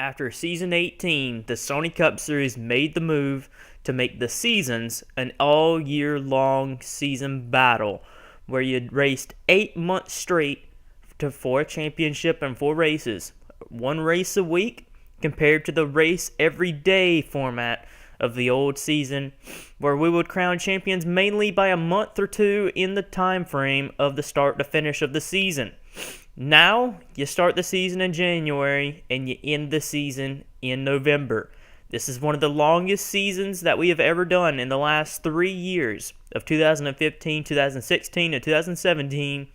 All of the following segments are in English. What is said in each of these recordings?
After season 18, the Sony Cup Series made the move to make the seasons an all year long season battle where you raced 8 months straight for a championship and 4 races. One race a week compared to the race every day format of the old season, where we would crown champions mainly by a month or two in the time frame of the start to finish of the season. Now, you start the season in January and you end the season in November. This is one of the longest seasons that we have ever done in the last 3 years of 2015, 2016, and 2017.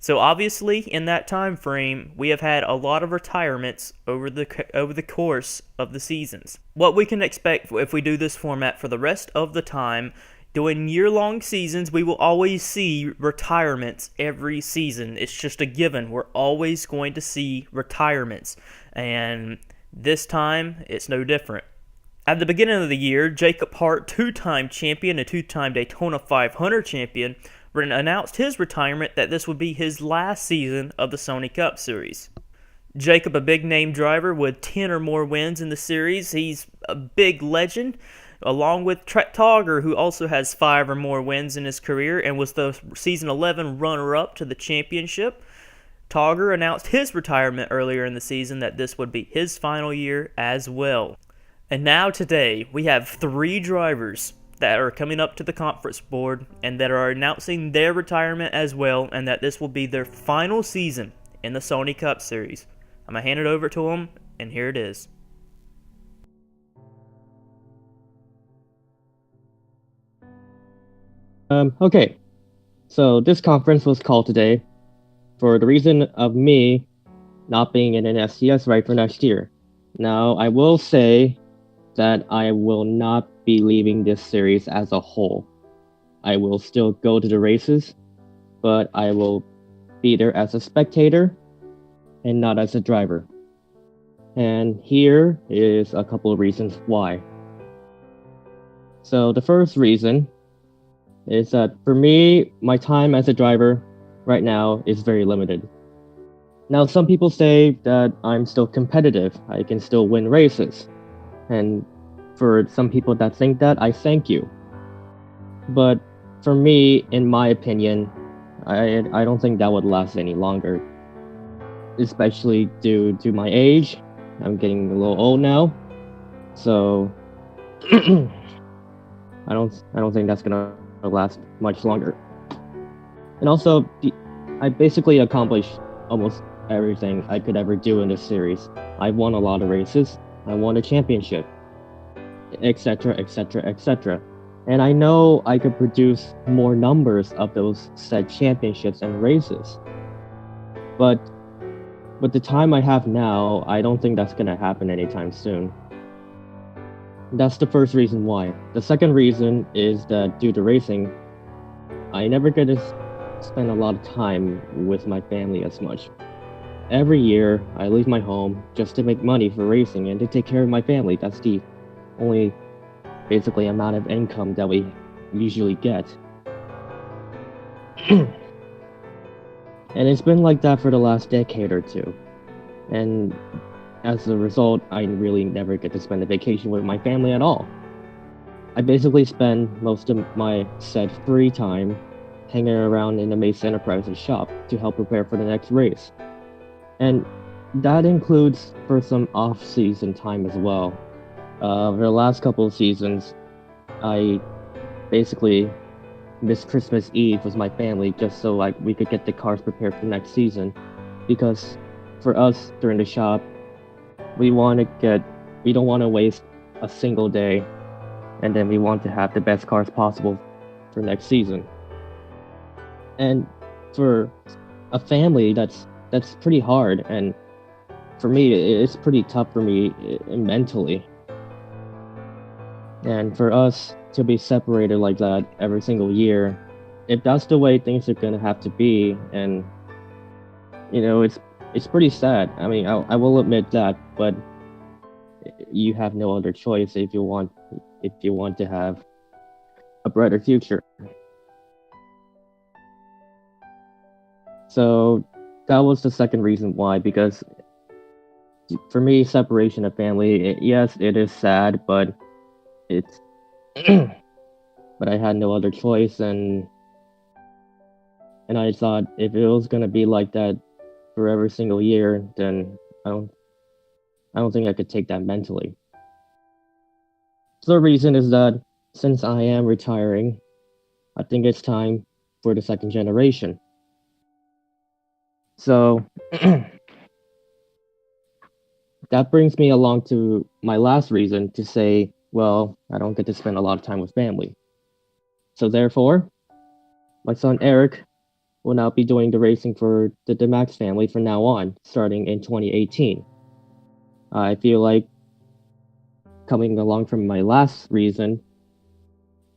So obviously, in that time frame, we have had a lot of retirements over the course of the seasons. What we can expect if we do this format for the rest of the time, doing year-long seasons, we will always see retirements every season. It's just a given. We're always going to see retirements, and this time it's no different. At the beginning of the year, Jacob Hart, two-time champion and two-time Daytona 500 champion, announced his retirement that this would be his last season of the Sony Cup Series. Jacob, a big-name driver with 10 or more wins in the series, he's a big legend, along with Trent Togger, who also has 5 or more wins in his career and was the season 11 runner-up to the championship. Togger announced his retirement earlier in the season that this would be his final year as well. And now today, we have 3 drivers that are coming up to the conference board and that are announcing their retirement as well, and that this will be their final season in the Sony Cup Series. I'm going to hand it over to them, and here it is. Okay, so this conference was called today for the reason of me not being in an SDS right for next year. Now, I will say that I will not be leaving this series as a whole. I will still go to the races, but I will be there as a spectator and not as a driver. And here is a couple of reasons why. So the first reason is that for me, my time as a driver right now is very limited. Now, some people say that I'm still competitive. I can still win races. And for some people that think that, I thank you. But for me, in my opinion, I don't think that would last any longer. Especially due to my age. I'm getting a little old now. So I don't think that's gonna last much longer. And also, I basically accomplished almost everything I could ever do in this series. I won a lot of races. I won a championship, etc., etc., etc. And I know I could produce more numbers of those said championships and races. But with the time I have now, I don't think that's gonna happen anytime soon. That's the first reason why. The second reason is that due to racing, I never get to spend a lot of time with my family as much. Every year, I leave my home just to make money for racing and to take care of my family. That's the only, basically, amount of income that we usually get. And it's been like that for the last decade or two. And as a result, I really never get to spend a vacation with my family at all. I basically spend most of my said free time hanging around in the Mace Enterprises shop to help prepare for the next race. And that includes for some off-season time as well. For the last couple of seasons, I basically missed Christmas Eve with my family just so we could get the cars prepared for next season. Because for us during the shop, we don't want to waste a single day, and then we want to have the best cars possible for next season. And for a family, that's pretty hard, and for me, it's pretty tough for me mentally. And for us to be separated like that every single year, if that's the way things are gonna have to be, and it's pretty sad. I mean, I will admit that, but you have no other choice if you want to have a brighter future. So that was the second reason why, because For me, separation of family, yes, it is sad, but it's but I had no other choice, and I thought if it was gonna be like that for every single year, then I don't I don't think I could take that mentally. So the reason is that since I am retiring, I think it's time for the second generation. So that brings me along to my last reason to say, well, I don't get to spend a lot of time with family. So therefore, my son Eric will now be doing the racing for the Demax family from now on, starting in 2018. I feel like coming along from my last reason,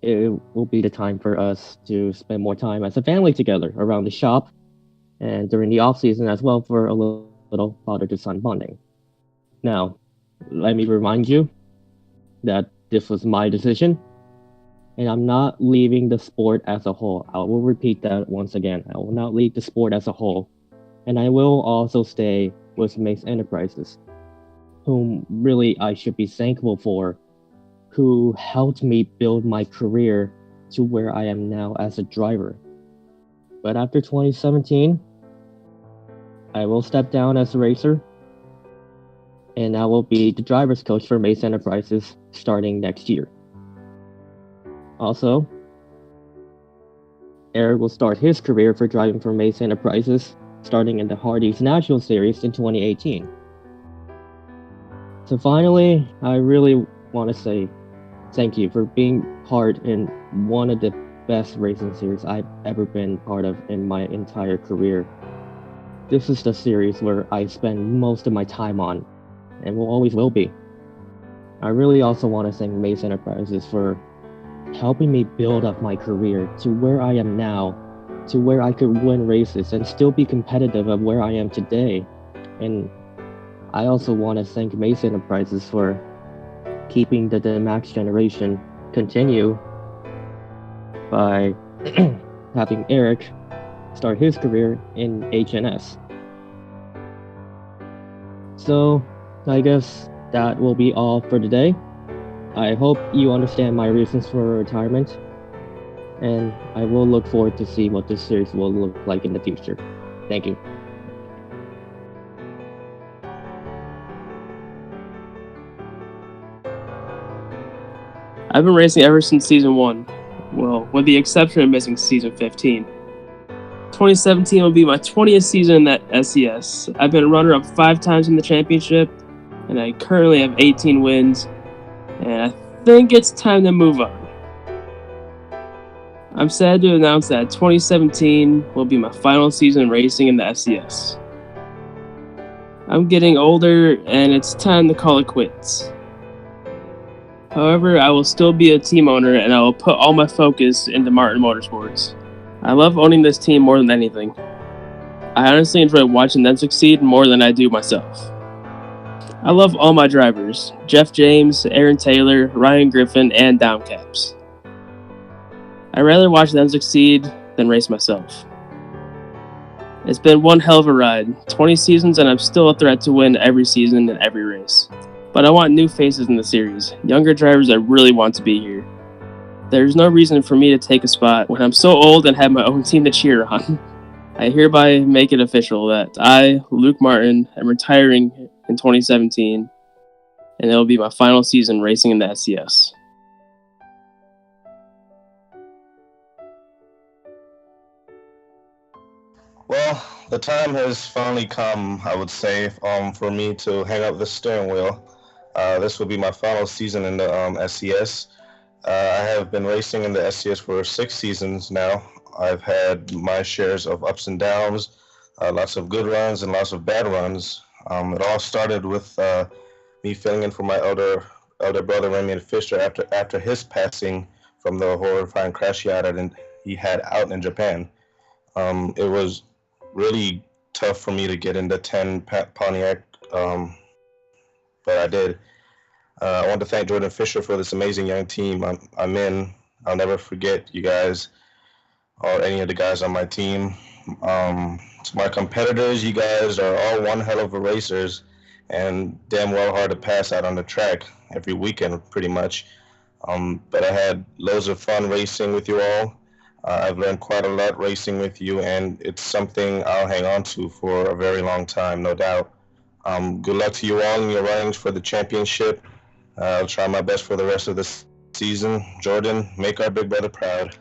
it will be the time for us to spend more time as a family together around the shop and during the off season as well for a little father to son bonding. Now, let me remind you that this was my decision, and I'm not leaving the sport as a whole. I will repeat that once again. I will not leave the sport as a whole, and I will also stay with Mace Enterprises, whom really I should be thankful for, who helped me build my career to where I am now as a driver. But after 2017, I will step down as a racer, and I will be the driver's coach for Mace Enterprises starting next year. Also, Eric will start his career for driving for Mace Enterprises starting in the Hardee's National Series in 2018. So finally, I really want to say thank you for being part in one of the best racing series I've ever been part of in my entire career. This is the series where I spend most of my time on, and will always will be. I really also want to thank Mace Enterprises for helping me build up my career to where I am now, to where I could win races and still be competitive of where I am today. And I also want to thank Mace Enterprises for keeping the Max generation continue by having Eric start his career in HNS. So I guess that will be all for today. I hope you understand my reasons for retirement, and I will look forward to see what this series will look like in the future. Thank you. I've been racing ever since season 1. Well, with the exception of missing season 15. 2017 will be my 20th season in that SES. I've been runner-up 5 times in the championship, and I currently have 18 wins, and I think it's time to move on. I'm sad to announce that 2017 will be my final season racing in the SES. I'm getting older, and it's time to call it quits. However, I will still be a team owner, and I will put all my focus into Martin Motorsports. I love owning this team more than anything. I honestly enjoy watching them succeed more than I do myself. I love all my drivers, Jeff James, Aaron Taylor, Ryan Griffin, and Downcaps. I'd rather watch them succeed than race myself. It's been one hell of a ride, 20 seasons, and I'm still a threat to win every season and every race. But I want new faces in the series, younger drivers that really want to be here. There's no reason for me to take a spot when I'm so old and have my own team to cheer on. I hereby make it official that I, Luke Martin, am retiring in 2017, and it'll be my final season racing in the SCS. Well, the time has finally come, I would say, for me to hang up the steering wheel. This will be my final season in the SCS. I have been racing in the SCS for 6 seasons now. I've had my shares of ups and downs, lots of good runs and lots of bad runs. It all started with me filling in for my elder brother, Remy Fisher, after his passing from the horrifying crash he had out in Japan. It was really tough for me to get into 10 Pontiac, but I did. I want to thank Jordan Fisher for this amazing young team I'm in. I'll never forget you guys or any of the guys on my team. To my competitors, you guys are all one hell of a racers, and damn well hard to pass out on the track every weekend, pretty much. But I had loads of fun racing with you all. I've learned quite a lot racing with you, and it's something I'll hang on to for a very long time, no doubt. Good luck to you all in your runnings for the championship. I'll try my best for the rest of the season. Jordan, make our big brother proud.